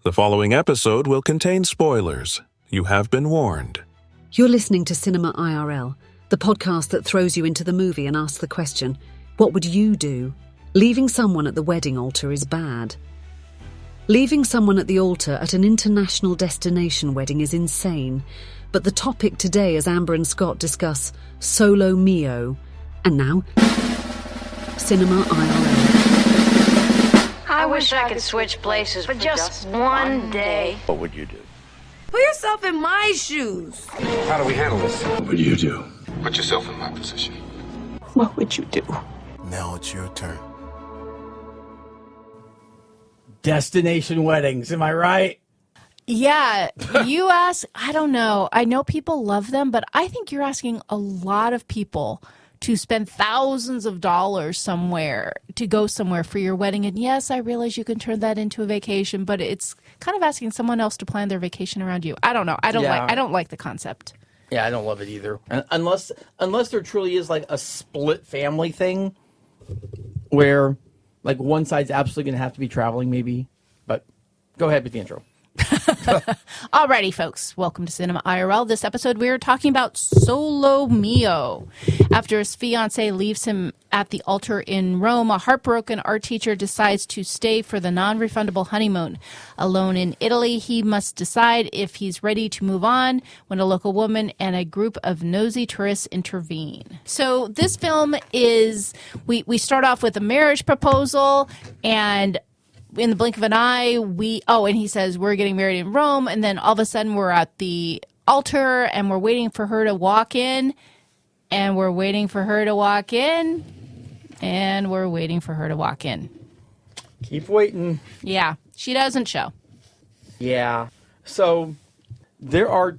The following episode will contain spoilers. You have been warned. You're listening to Cinema IRL, the podcast that throws you into the movie and asks the question, what would you do? Leaving someone at the wedding altar is bad. Leaving someone at the altar at an international destination wedding is insane. But the topic today, as Amber and Scott discuss Solo Mio. And now, Cinema IRL. I wish I could switch places for just one day. What would you do? Put yourself in my shoes. How do we handle this? What would you do? Put yourself in my position. What would you do? Now it's your turn. Destination weddings, am I right? Yeah, you ask, I don't know. I know people love them, but I think you're asking a lot of people to spend thousands of dollars somewhere, to go somewhere for your wedding. And yes, I realize you can turn that into a vacation, but it's kind of asking someone else to plan their vacation around you. I don't know. I don't like the concept. Yeah, I don't love it either. Unless there truly is like a split family thing where like one side's absolutely going to have to be traveling maybe. But go ahead with the intro. Alrighty, folks. Welcome to Cinema IRL. This episode, we're talking about Solo Mio. After his fiancée leaves him at the altar in Rome, a heartbroken art teacher decides to stay for the non-refundable honeymoon. Alone in Italy, he must decide if he's ready to move on when a local woman and a group of nosy tourists intervene. So this film is, we start off with a marriage proposal, and in the blink of an eye, and he says, we're getting married in Rome. And then all of a sudden we're at the altar and we're waiting for her to walk in. And we're waiting for her to walk in. And we're waiting for her to walk in. Keep waiting. Yeah, she doesn't show. Yeah. So there are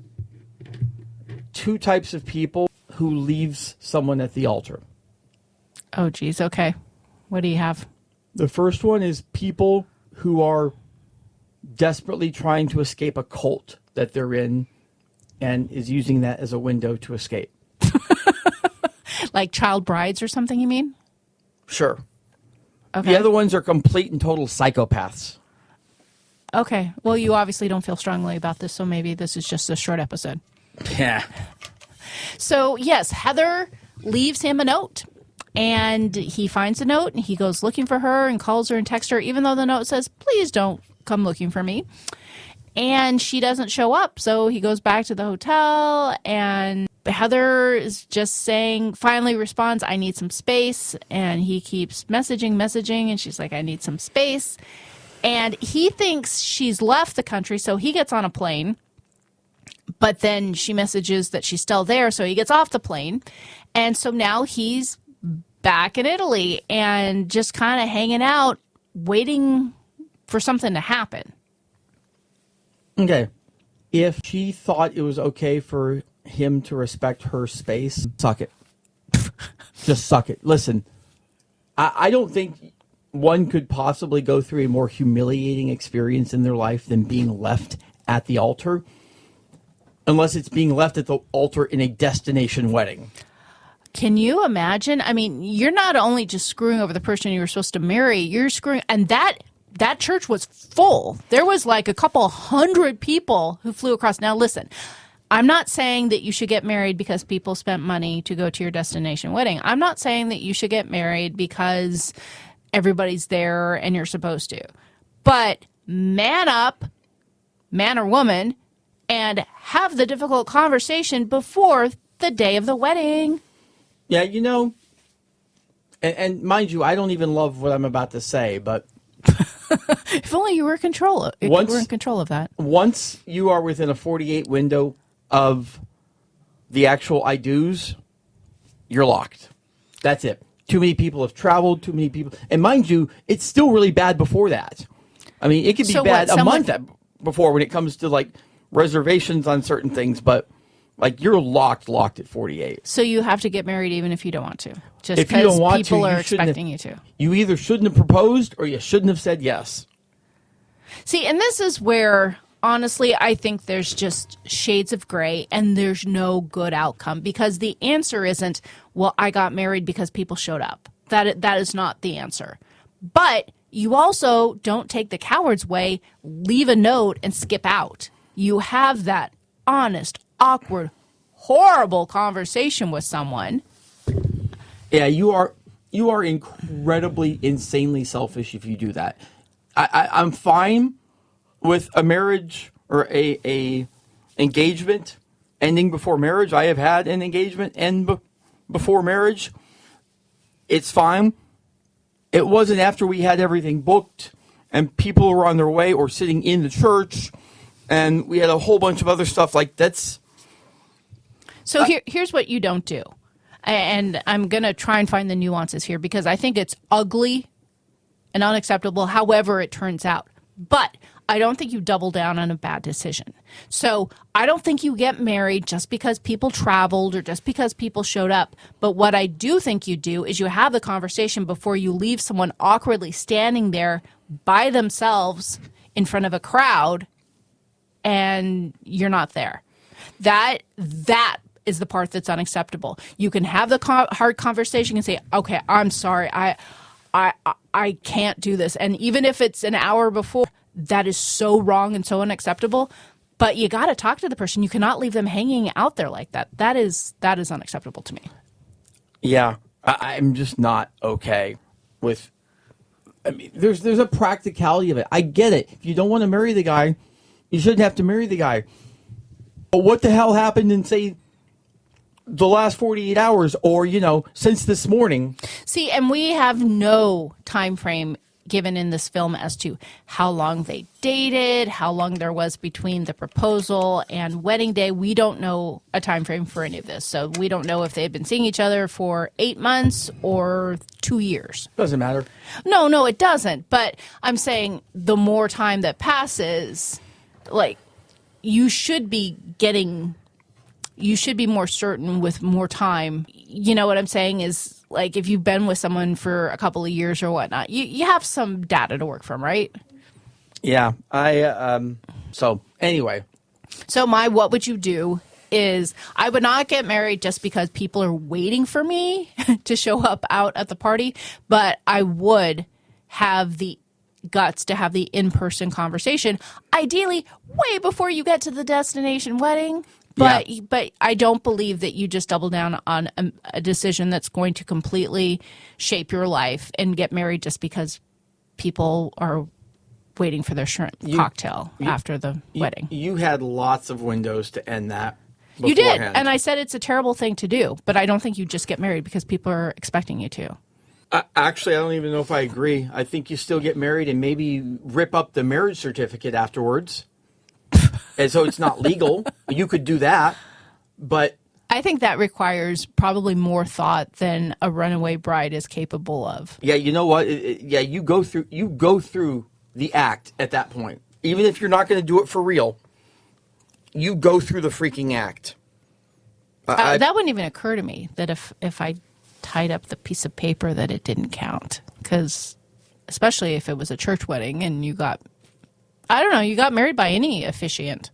two types of people who leaves someone at the altar. Oh, geez. Okay. What do you have? The first one is people who are desperately trying to escape a cult that they're in and is using that as a window to escape. Like child brides or something, you mean? Sure. Okay. The other ones are complete and total psychopaths. Okay. Well, you obviously don't feel strongly about this, so maybe this is just a short episode. Yeah. So, yes, Heather leaves him a note. And he finds a note, and he goes looking for her and calls her and texts her, even though the note says, please don't come looking for me. And she doesn't show up, so he goes back to the hotel, and Heather is just saying, finally responds, I need some space. And he keeps messaging, and she's like, I need some space. And he thinks she's left the country, so he gets on a plane. But then she messages that she's still there, so he gets off the plane. And so now he's back in Italy and just kind of hanging out, waiting for something to happen. Okay. If she thought it was okay for him to respect her space, suck it. Just suck it. Listen, I don't think one could possibly go through a more humiliating experience in their life than being left at the altar, unless it's being left at the altar in a destination wedding. Can you imagine? I mean, you're not only just screwing over the person you were supposed to marry, you're screwing, and that church was full. There was like a couple hundred people who flew across. Now, listen, I'm not saying that you should get married because people spent money to go to your destination wedding. I'm not saying that you should get married because everybody's there and you're supposed to. But man up, man or woman, and have the difficult conversation before the day of the wedding. Yeah, you know, and mind you, I don't even love what I'm about to say, but if only you were in control of that. Once you are within a 48 window of the actual I do's, you're locked. That's it. Too many people have traveled, too many people. And mind you, it's still really bad before that. I mean, it could be bad a month before when it comes to like reservations on certain things, but like you're locked at 48. So you have to get married even if you don't want to. Just if you don't want people to, are expecting you to. You either shouldn't have proposed or you shouldn't have said yes. See, and this is where, honestly, I think there's just shades of gray and there's no good outcome because the answer isn't, well, I got married because people showed up. That is not the answer. But you also don't take the coward's way, leave a note, and skip out. You have that honest, awkward, horrible conversation with someone. Yeah, you are incredibly, insanely selfish if you do that. I'm fine with a marriage or a engagement ending before marriage. I have had an engagement end before marriage. It's fine. It wasn't after we had everything booked and people were on their way or sitting in the church and we had a whole bunch of other stuff like that's. So here's what you don't do. And I'm going to try and find the nuances here because I think it's ugly and unacceptable however it turns out. But I don't think you double down on a bad decision. So I don't think you get married just because people traveled or just because people showed up. But what I do think you do is you have the conversation before you leave someone awkwardly standing there by themselves in front of a crowd and you're not there. That is the part that's unacceptable. You can have the hard conversation and say, okay, I'm sorry. I can't do this. And even if it's an hour before, that is so wrong and so unacceptable. But you got to talk to the person. You cannot leave them hanging out there like that. That is unacceptable to me. Yeah, I'm just not okay with. I mean, there's a practicality of it. I get it. If you don't want to marry the guy, you shouldn't have to marry the guy. But what the hell happened in, say, the last 48 hours or, since this morning? See, and we have no time frame given in this film as to how long they dated, how long there was between the proposal and wedding day. We don't know a time frame for any of this. So we don't know if they had been seeing each other for 8 months or 2 years. Doesn't matter. No, it doesn't. But I'm saying the more time that passes, like, you should be more certain with more time. You know what I'm saying is, like, if you've been with someone for a couple of years or whatnot, you have some data to work from, right? Yeah. So anyway. So my what would you do is I would not get married just because people are waiting for me to show up out at the party, but I would have the guts to have the in-person conversation, ideally way before you get to the destination wedding. But I don't believe that you just double down on a decision that's going to completely shape your life and get married just because people are waiting for their shrimp cocktail after the wedding. You had lots of windows to end that beforehand. You did, and I said it's a terrible thing to do, but I don't think you just get married because people are expecting you to. Actually, I don't even know if I agree. I think you still get married and maybe rip up the marriage certificate afterwards. And so it's not legal. You could do that, but I think that requires probably more thought than a runaway bride is capable of. Yeah, you know what? You go through the act at that point. Even if you're not going to do it for real, you go through the freaking act. That wouldn't even occur to me that if I tied up the piece of paper that it didn't count, because especially if it was a church wedding and you got married by any officiant.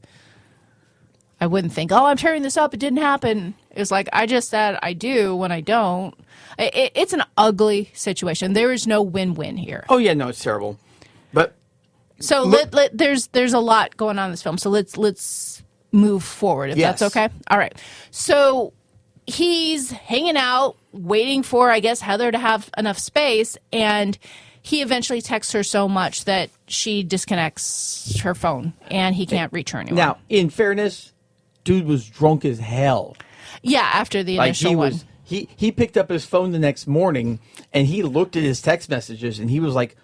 I wouldn't think, I'm tearing this up. It didn't happen. It was like, I just said I do when I don't. It's an ugly situation. There is no win-win here. Oh, yeah, no, it's terrible. But so there's a lot going on in this film. So let's move forward, if that's okay. All right. So he's hanging out, waiting for, I guess, Heather to have enough space, and he eventually texts her so much that she disconnects her phone and he can't reach her anymore. Now, in fairness, dude was drunk as hell. Yeah, after the initial one. He picked up his phone the next morning and he looked at his text messages and he was like,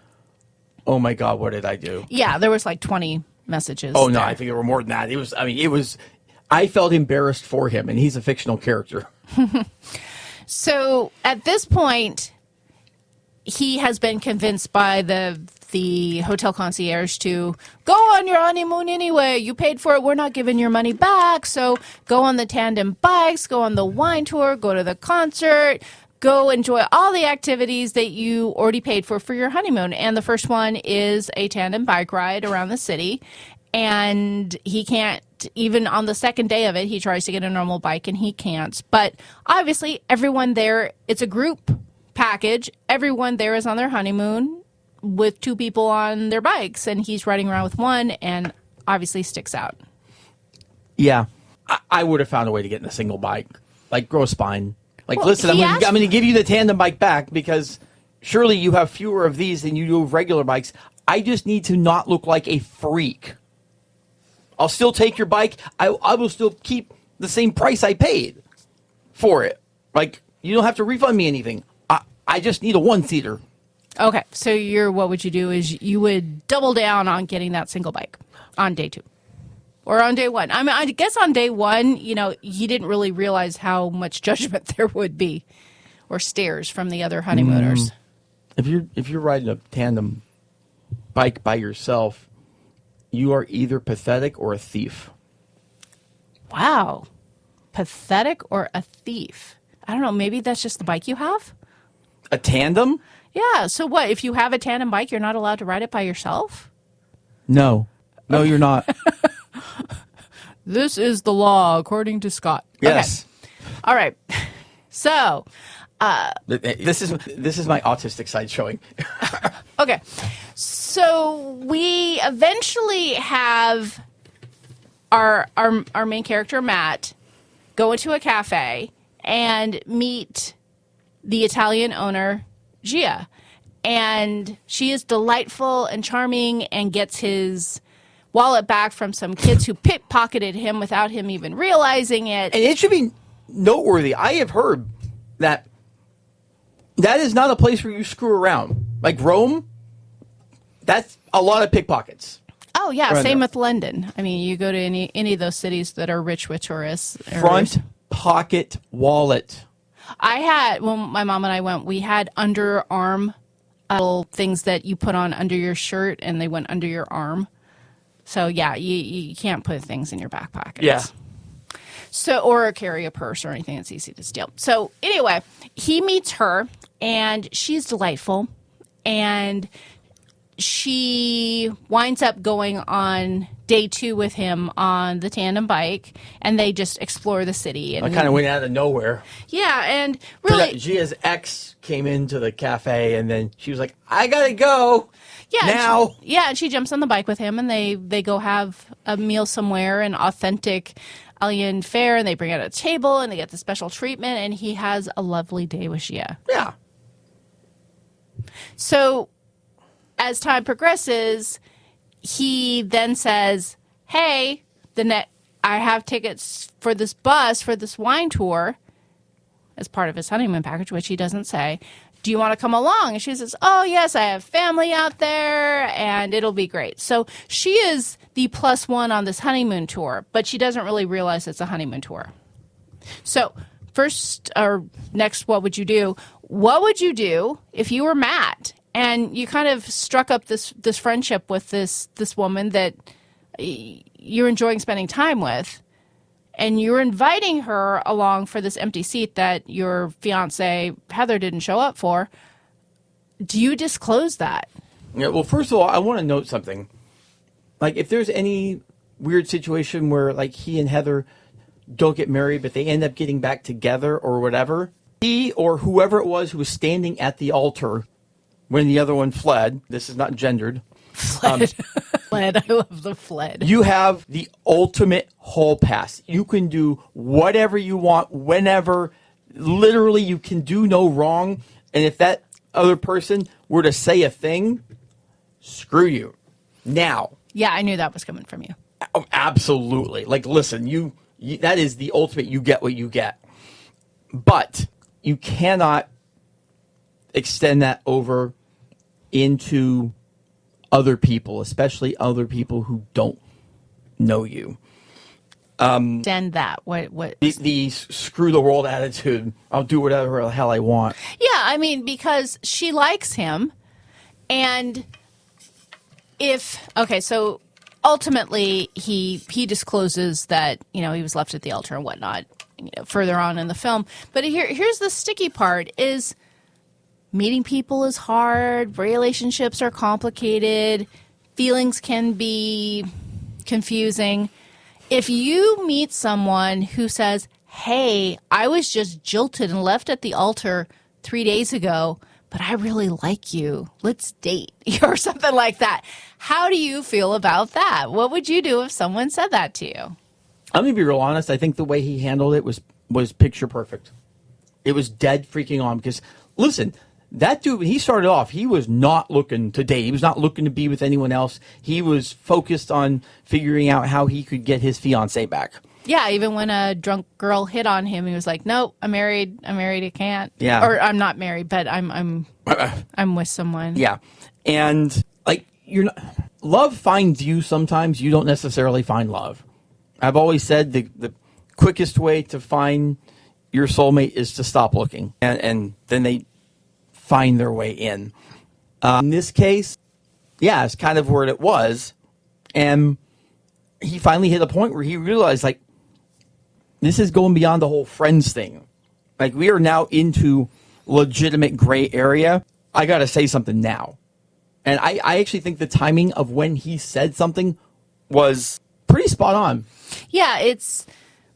oh my God, what did I do? Yeah, there was like 20 messages. Oh, no, I think there were more than that. I felt embarrassed for him, and he's a fictional character. So at this point, he has been convinced by the hotel concierge to go on your honeymoon anyway. You paid for it. We're not giving your money back. So go on the tandem bikes, go on the wine tour, go to the concert, go enjoy all the activities that you already paid for your honeymoon. And the first one is a tandem bike ride around the city. And he can't, even on the second day of it, he tries to get a normal bike and he can't. But obviously, everyone there, it's a group package. Everyone there is on their honeymoon with two people on their bikes, and he's riding around with one and obviously sticks out. Yeah. I would have found a way to get in a single bike. Like, grow a spine. Like, Well, listen, I'm he going asked- to give you the tandem bike back because surely you have fewer of these than you do of regular bikes. I just need to not look like a freak. I'll still take your bike. I will still keep the same price I paid for it. Like, you don't have to refund me anything. I just need a one-seater. Okay, so what would you do is you would double down on getting that single bike on day 2 or on day 1. I mean, I guess on day 1, he didn't really realize how much judgment there would be or stares from the other honeymooners. If you're riding a tandem bike by yourself, you are either pathetic or a thief. Wow. Pathetic or a thief? I don't know. Maybe that's just the bike you have? A tandem? Yeah. So what? If you have a tandem bike, you're not allowed to ride it by yourself? No, you're not. This is the law, according to Scott. Yes. Okay. All right. So, This is my autistic side showing. okay. So we eventually have our main character, Matt, go into a cafe and meet the Italian owner, Gia. And she is delightful and charming and gets his wallet back from some kids who pickpocketed him without him even realizing it. And it should be noteworthy. I have heard that is not a place where you screw around. Like Rome, that's a lot of pickpockets. Oh, yeah. Right Same there. with London. I mean, you go to any of those cities that are rich with tourists. Front pocket wallet. When my mom and I went, we had underarm little things that you put on under your shirt and they went under your arm. So, yeah, you can't put things in your back pockets. Yeah. So, or carry a purse or anything that's easy to steal. So, anyway, he meets her and she's delightful. And she winds up going on day 2 with him on the tandem bike, and they just explore the city. And I kind of went out of nowhere. yeah, and really, Gia's ex came into the cafe, and then she was like, I gotta go. yeah, Now. and she jumps on the bike with him, and they go have a meal somewhere, an authentic Italian fare, and they bring out a table, and they get the special treatment, and he has a lovely day with Gia. Yeah. So, as time progresses, he then says, hey, I have tickets for this bus for this wine tour as part of his honeymoon package, which he doesn't say. Do you want to come along? And she says, oh, yes, I have family out there, and it'll be great. So she is the +1 on this honeymoon tour, but she doesn't really realize it's a honeymoon tour. So next, what would you do? What would you do if you were Matt and you kind of struck up this friendship with this woman that you're enjoying spending time with, and you're inviting her along for this empty seat that your fiancée, Heather, didn't show up for? Do you disclose that? Yeah, well, first of all, I want to note something. Like, if there's any weird situation where, like, he and Heather don't get married, but they end up getting back together or whatever, he or whoever it was who was standing at the altar when the other one fled, this is not gendered. Fled. Fled. I love the fled. You have the ultimate hall pass. You can do whatever you want, whenever. Literally, you can do no wrong. And if that other person were to say a thing, screw you. Now. Yeah, I knew that was coming from you. Oh, absolutely. Like, listen, you that is the ultimate. You get what you get. But you cannot extend that over into other people, especially other people who don't know you. Send that. What? The screw the world attitude. I'll do whatever the hell I want. Yeah, I mean, because she likes him, and so ultimately he discloses that he was left at the altar and whatnot, further on in the film. But here's the sticky part: is meeting people is hard. Relationships are complicated. Feelings can be confusing. If you meet someone who says, hey, I was just jilted and left at the altar 3 days ago, but I really like you. Let's date or something like that. How do you feel about that? What would you do if someone said that to you? I'm going to be real honest. I think the way he handled it was picture perfect. It was dead freaking on because, listen, that dude, when he started off, he was not looking to date. He was not looking to be with anyone else. He was focused on figuring out how he could get his fiancée back. Yeah, even when a drunk girl hit on him, he was like, "Nope, I'm married. I can't." Yeah. Or I'm not married, but I'm with someone. Yeah. And like love finds you sometimes. You don't necessarily find love. I've always said the quickest way to find your soulmate is to stop looking. And then they find their way in. In this case, yeah, it's kind of where it was. And he finally hit a point where he realized, like, this is going beyond the whole friends thing. Like, we are now into legitimate gray area. I got to say something now. And I actually think the timing of when he said something was pretty spot on. Yeah, it's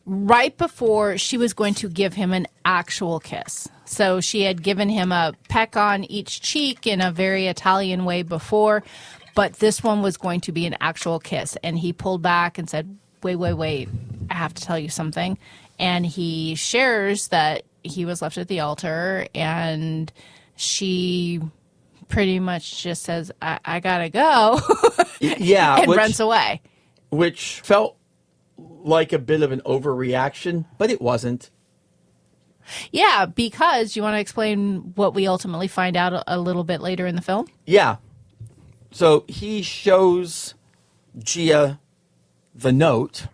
right before she was going to give him an actual kiss. So she had given him a peck on each cheek in a very Italian way before, but this one was going to be an actual kiss. And he pulled back and said, wait, I have to tell you something. And he shares that he was left at the altar, and she pretty much just says, I gotta go. Yeah. and runs away. Which felt like a bit of an overreaction, but it wasn't. Yeah, because you want to explain what we ultimately find out a little bit later in the film? Yeah. So he shows Gia the note.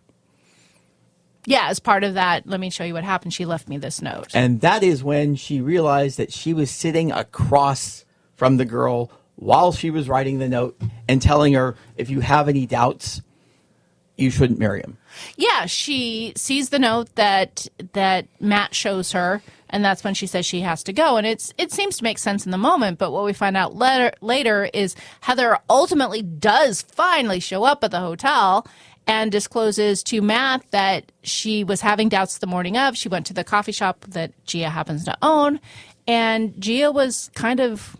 Yeah, as part of that, let me show you what happened. She left me this note. And that is when she realized that she was sitting across from the girl while she was writing the note and telling her, if you have any doubts, you shouldn't marry him. Yeah, she sees the note that Matt shows her, and that's when she says she has to go. And it seems to make sense in the moment, but what we find out later is Heather ultimately does finally show up at the hotel and discloses to Matt that she was having doubts the morning of. She went to the coffee shop that Gia happens to own, and Gia was kind of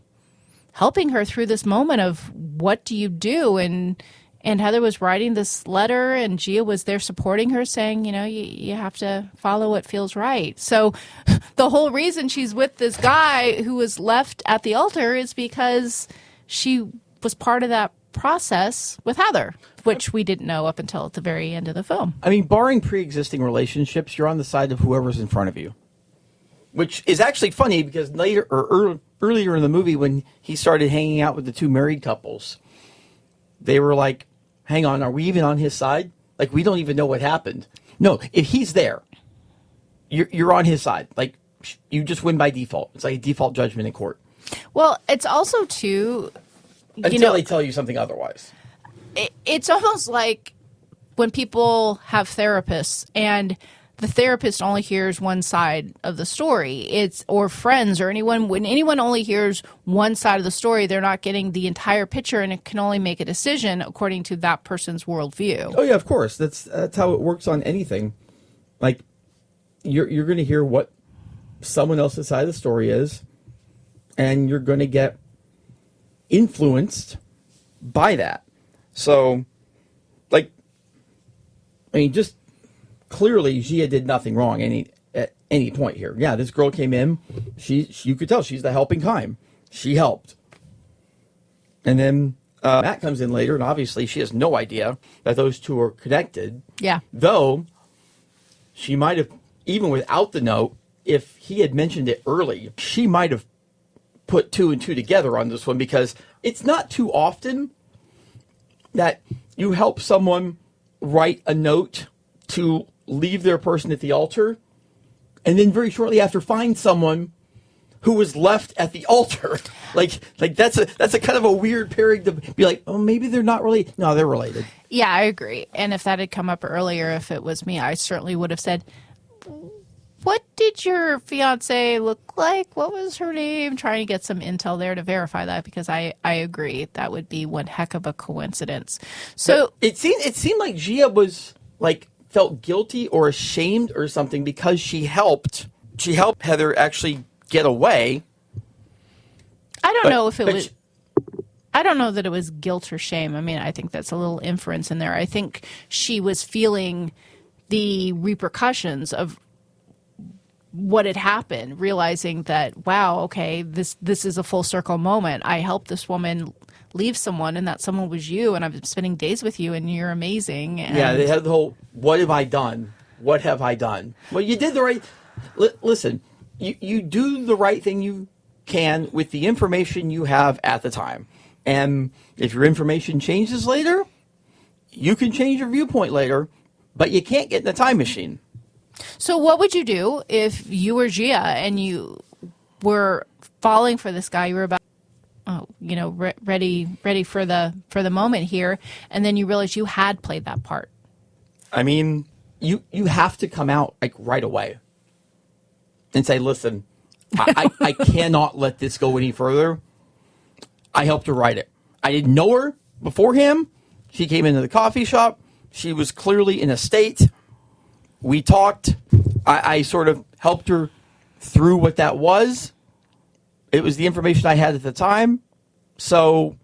helping her through this moment of what do you do? And Heather was writing this letter, and Gia was there supporting her, saying, you have to follow what feels right. So the whole reason she's with this guy who was left at the altar is because she was part of that process with Heather, which we didn't know up until at the very end of the film. I mean, barring pre-existing relationships, you're on the side of whoever's in front of you, which is actually funny because earlier in the movie when he started hanging out with the two married couples, they were like, hang on, are we even on his side? Like, we don't even know what happened. No, if he's there, you're on his side. Like, you just win by default. It's like a default judgment in court. Well, it's also, too, until they tell you something otherwise. It's almost like when people have therapists and the therapist only hears one side of the story. Or friends or anyone. When anyone only hears one side of the story, they're not getting the entire picture, and it can only make a decision according to that person's worldview. Oh yeah, of course. That's how it works on anything. Like, you're going to hear what someone else's side of the story is, and you're going to get influenced by that. So, like, I mean, just clearly, Gia did nothing wrong at any point here. Yeah, this girl came in. You could tell she's the helping kind. She helped. And then Matt comes in later, and obviously she has no idea that those two are connected. Yeah. Though, she might have, even without the note, if he had mentioned it early, she might have put two and two together on this one, because it's not too often that you help someone write a note to leave their person at the altar, and then very shortly after find someone who was left at the altar. like that's a kind of a weird pairing to be like, oh, maybe they're not really. No, they're related. Yeah, I agree. And if that had come up earlier, if it was me, I certainly would have said, what did your fiancée look like? What was her name? Trying to get some intel there to verify that, because I agree that would be one heck of a coincidence. So but it seemed like Gia was like felt guilty or ashamed or something because she helped Heather actually get away, I don't know if it was. I don't know that it was guilt or shame. I mean, I think that's a little inference in there. I think she was feeling the repercussions of what had happened, realizing that, wow, okay, this is a full circle moment. I helped this woman leave someone, and that someone was you, and I've been spending days with you, and you're amazing. And yeah, they had the whole, what have I done? What have I done? Well, you did the right... Listen, you do the right thing you can with the information you have at the time. And if your information changes later, you can change your viewpoint later, but you can't get in a time machine. So what would you do if you were Gia and you were falling for this guy? You were about, ready for the moment here, and then you realized you had played that part. I mean, you have to come out like right away and say, listen, I cannot let this go any further. I helped her write it. I didn't know her before him. She came into the coffee shop. She was clearly in a state. We talked. I sort of helped her through what that was. It was the information I had at the time. So,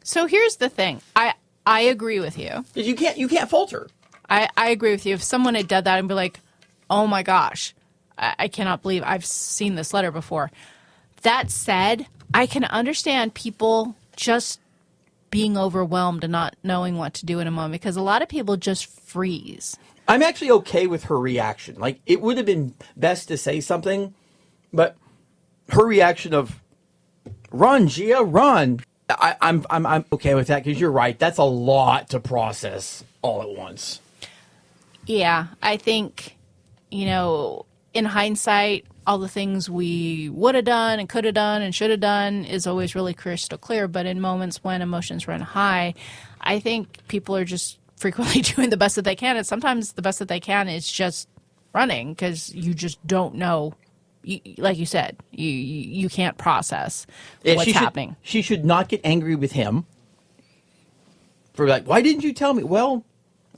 So here's the thing. I agree with you. You can't fault her. I agree with you. If someone had done that and be like, oh my gosh, I cannot believe I've seen this letter before. That said, I can understand people just being overwhelmed and not knowing what to do in a moment, because a lot of people just freeze. I'm actually okay with her reaction. Like, it would have been best to say something, but her reaction of "Run, Gia, run." I'm okay with that, because you're right. That's a lot to process all at once. Yeah, I think, in hindsight, all the things we would have done and could have done and should have done is always really crystal clear. But in moments when emotions run high, I think people are just frequently doing the best that they can. And sometimes the best that they can is just running, because you just don't know. Like you said, you can't process what's happening. She should not get angry with him for like, why didn't you tell me? Well,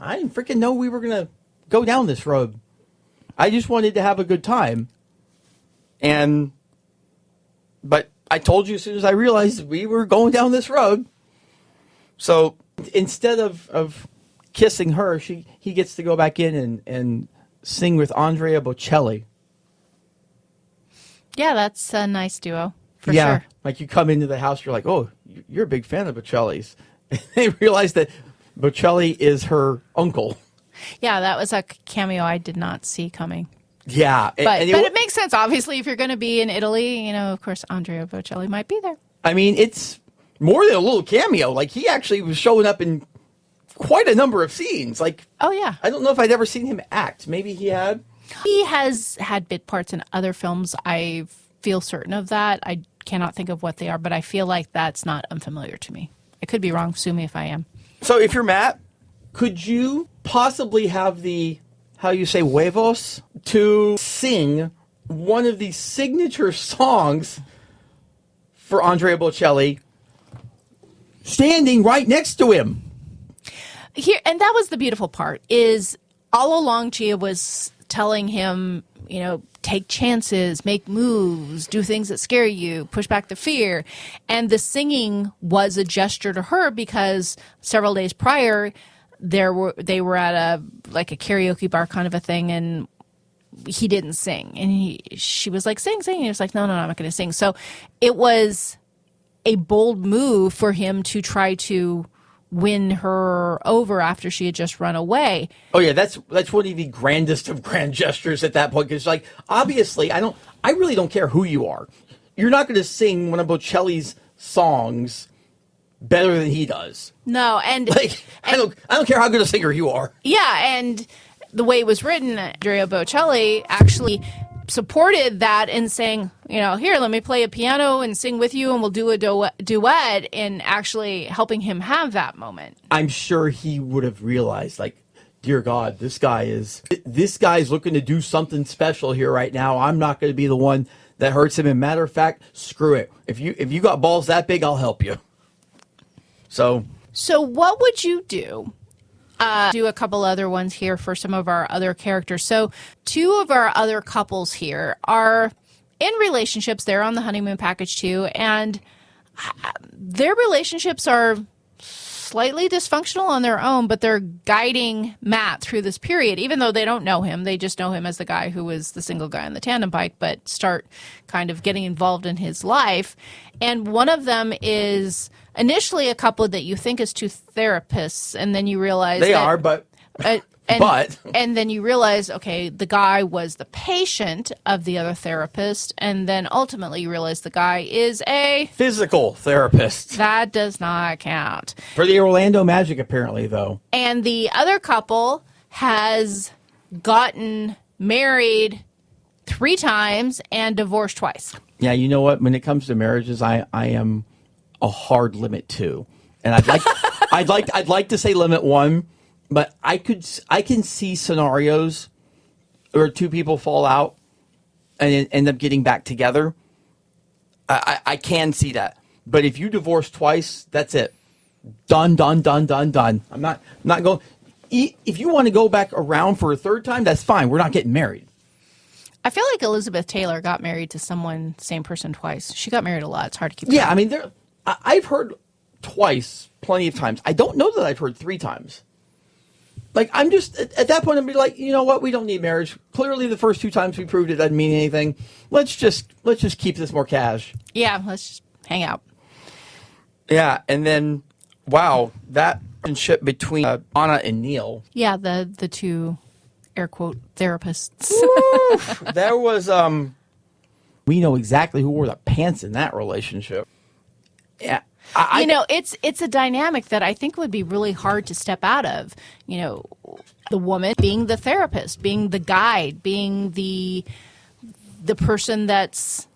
I didn't freaking know we were going to go down this road. I just wanted to have a good time. But I told you as soon as I realized we were going down this road. So instead of kissing her, he gets to go back in and sing with Andrea Bocelli. Yeah, that's a nice duo, for yeah, sure. Like you come into the house, you're like, oh, you're a big fan of Bocelli's. They realize that Bocelli is her uncle. Yeah, that was a cameo I did not see coming. Yeah. But it makes sense, obviously, if you're going to be in Italy, of course, Andrea Bocelli might be there. I mean, it's more than a little cameo. Like, he actually was showing up in quite a number of scenes. Like, oh, yeah. I don't know if I'd ever seen him act. Maybe he had. He has had bit parts in other films. I feel certain of that. I cannot think of what they are, but I feel like that's not unfamiliar to me. I could be wrong. Sue me if I am. So if you're Matt, could you possibly have the, how you say, huevos to sing one of the signature songs for Andrea Bocelli standing right next to him? Here, and that was the beautiful part, is all along Gia was telling him, take chances, make moves, do things that scare you, push back the fear. And the singing was a gesture to her, because several days prior, they were at a karaoke bar kind of a thing, and he didn't sing. And she was like, sing. And he was like, no, I'm not going to sing. So it was a bold move for him to try to win her over after she had just run away. Oh yeah, that's one of the grandest of grand gestures at that point. Because like, obviously, I really don't care who you are. You're not going to sing one of Bocelli's songs better than he does. No, and I don't care how good a singer you are. Yeah, and the way it was written, Andrea Bocelli actually supported that in saying, here, let me play a piano and sing with you, and we'll do a duet, and actually helping him have that moment. I'm sure he would have realized, like, dear God, this guy's looking to do something special here right now. I'm not going to be the one that hurts him. And matter of fact, screw it. If you got balls that big, I'll help you. So what would you do? Do a couple other ones here for some of our other characters. So 2 of our other couples here are in relationships. They're on the honeymoon package too, and their relationships are slightly dysfunctional on their own, but they're guiding Matt through this period, even though they don't know him. They just know him as the guy who was the single guy on the tandem bike, but start kind of getting involved in his life. And one of them is initially a couple that you think is two therapists, and then you realize and then you realize, okay, the guy was the patient of the other therapist, and then ultimately you realize the guy is a physical therapist. That does not count. For the Orlando Magic, apparently, though. And the other couple has gotten married 3 times and divorced twice. Yeah, you know what? When it comes to marriages, I am a hard limit 2. And I'd like to say limit 1. But I can see scenarios where 2 people fall out and end up getting back together. I can see that. But if you divorce twice, that's it. Done. I'm not going. If you want to go back around for a 3rd time, that's fine. We're not getting married. I feel like Elizabeth Taylor got married to someone, same person twice. She got married a lot. It's hard to keep track. Yeah, I mean, I've heard twice plenty of times. I don't know that I've heard 3 times. Like, I'm just, at that point, I'd be like, you know what? We don't need marriage. Clearly, the first 2 times we proved it doesn't mean anything. Let's just keep this more cash. Yeah, let's just hang out. Yeah, and then, wow, that relationship between Anna and Neil. Yeah, the 2, air quote, therapists. There was, we know exactly who wore the pants in that relationship. Yeah. It's a dynamic that I think would be really hard to step out of. You know, the woman being the therapist, being the guide, being the person that's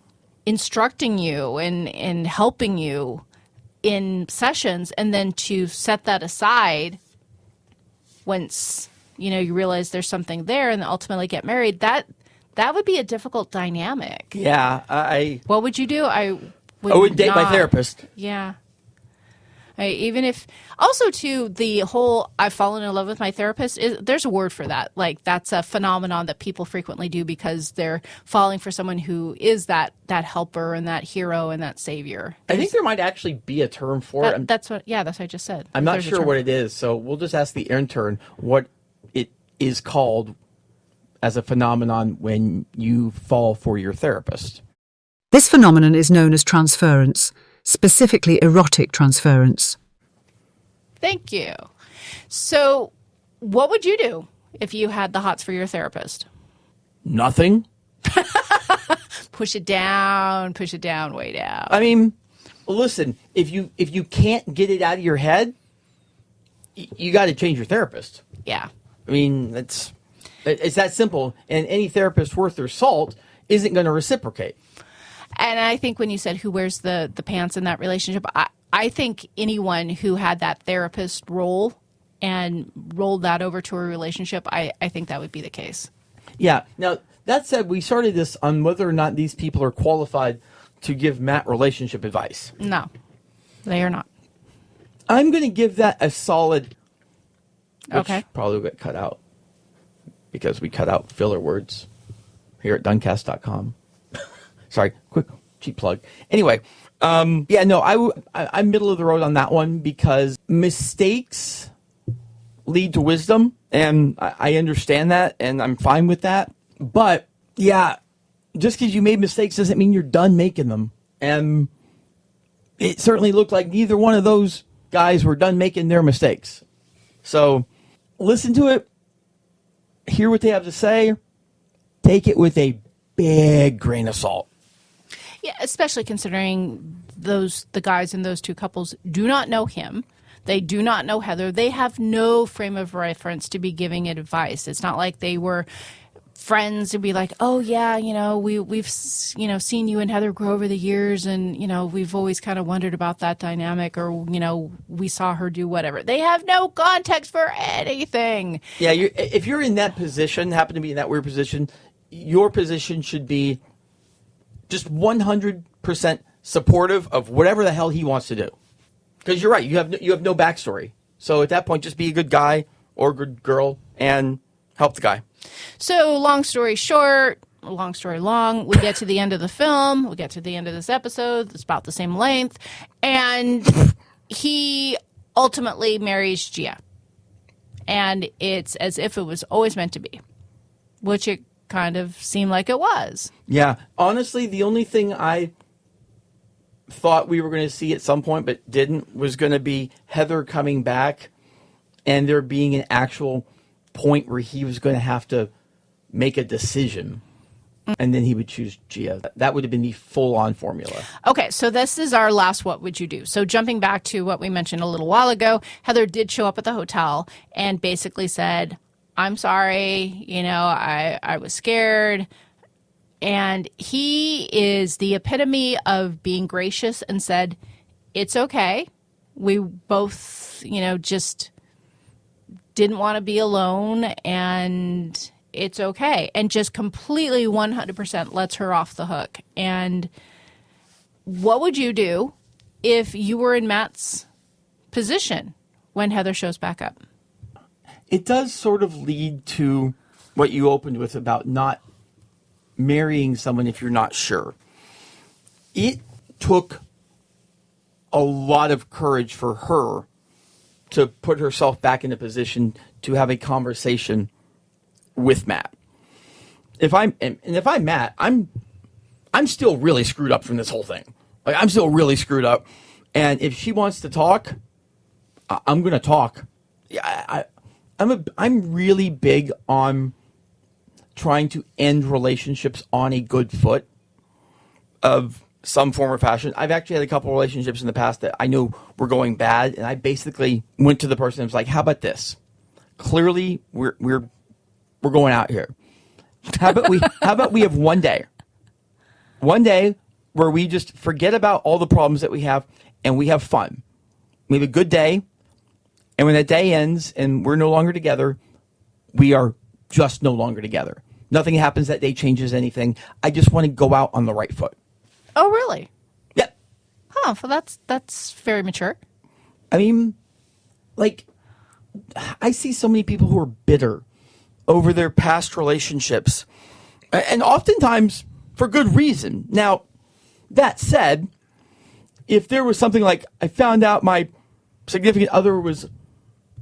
instructing you and helping you in sessions, and then to set that aside once, you realize there's something there and ultimately get married. That would be a difficult dynamic. Yeah. What would you do? I would date my therapist. Yeah. Even if, also too, the whole I've fallen in love with my therapist, there's a word for that. Like, that's a phenomenon that people frequently do because they're falling for someone who is that helper and that hero and that savior. I think there might actually be a term for it. That's what I just said. I'm not sure what it is, so we'll just ask the intern what it is called as a phenomenon when you fall for your therapist. This phenomenon is known as transference, specifically erotic transference. Thank you. So, what would you do if you had the hots for your therapist? Nothing. Push it down, way down. I mean, listen, if you can't get it out of your head, you got to change your therapist. Yeah. I mean, it's that simple, and any therapist worth their salt isn't going to reciprocate. And I think when you said who wears the pants in that relationship, I think anyone who had that therapist role and rolled that over to a relationship, I think that would be the case. Yeah. Now, that said, we started this on whether or not these people are qualified to give Matt relationship advice. No, they are not. I'm going to give that a solid, which okay. Probably will get cut out because we cut out filler words here at Duncast.com. Sorry, quick cheap plug. Anyway, I'm middle of the road on that one because mistakes lead to wisdom, and I understand that, and I'm fine with that. But yeah, just because you made mistakes doesn't mean you're done making them. And it certainly looked like neither one of those guys were done making their mistakes. So listen to it, hear what they have to say, take it with a big grain of salt. Yeah, especially considering the guys in those 2 couples do not know him. They do not know Heather. They have no frame of reference to be giving advice. It's not like they were friends to be like, oh yeah, we've seen you and Heather grow over the years, and we've always kind of wondered about that dynamic, or we saw her do whatever. They have no context for anything. Yeah, if you're in that position, happen to be in that weird position, your position should be just 100% supportive of whatever the hell he wants to do. Because you're right, you have no backstory. So at that point, just be a good guy or good girl and help the guy. So long story short, long story long, we get to the end of the film. We get to the end of this episode. It's about the same length. And he ultimately marries Gia. And it's as if it was always meant to be, which it kind of seemed like it was. Yeah. Honestly, the only thing I thought we were going to see at some point but didn't was going to be Heather coming back and there being an actual point where he was going to have to make a decision and then he would choose Gia. That would have been the full-on formula. Okay, so this is our last what would you do. So jumping back to what we mentioned a little while ago, Heather did show up at the hotel and basically said, I'm sorry, I was scared. And he is the epitome of being gracious and said, it's okay. We both, just didn't want to be alone and it's okay. And just completely 100% lets her off the hook. And what would you do if you were in Matt's position when Heather shows back up? It does sort of lead to what you opened with about not marrying someone if you're not sure. It took a lot of courage for her to put herself back in a position to have a conversation with Matt. If I'm Matt, I'm still really screwed up from this whole thing. Like, I'm still really screwed up. And if she wants to talk, I'm going to talk. Yeah, I'm really big on trying to end relationships on a good foot of some form or fashion. I've actually had a couple relationships in the past that I know were going bad, and I basically went to the person and was like, "How about this? Clearly, we're going out here. How about we have one day where we just forget about all the problems that we have and we have fun. We have a good day, and when that day ends and we're no longer together, we are just no longer together. Nothing happens that day changes anything. I just want to go out on the right foot." Oh, really? Yep. Huh, well, that's very mature. I mean, like, I see so many people who are bitter over their past relationships, and oftentimes for good reason. Now, that said, if there was something like, I found out my significant other was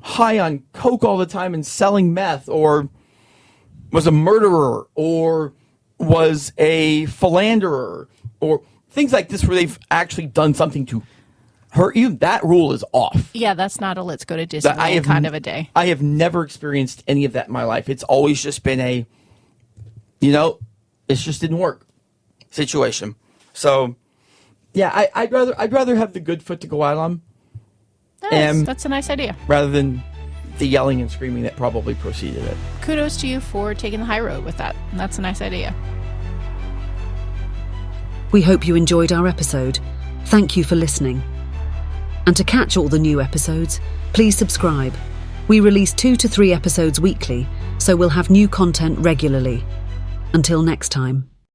high on coke all the time and selling meth, or was a murderer, or was a philanderer, or things like this where they've actually done something to hurt you, that rule is off. Yeah, that's not a let's go to Disneyland kind of a day. I have never experienced any of that in my life. It's always just been a, it just didn't work situation. So, yeah, I'd rather have the good foot to go out on. That's a nice idea. Rather than the yelling and screaming that probably preceded it. Kudos to you for taking the high road with that. That's a nice idea. We hope you enjoyed our episode. Thank you for listening. And to catch all the new episodes, please subscribe. We release 2 to 3 episodes weekly, so we'll have new content regularly. Until next time.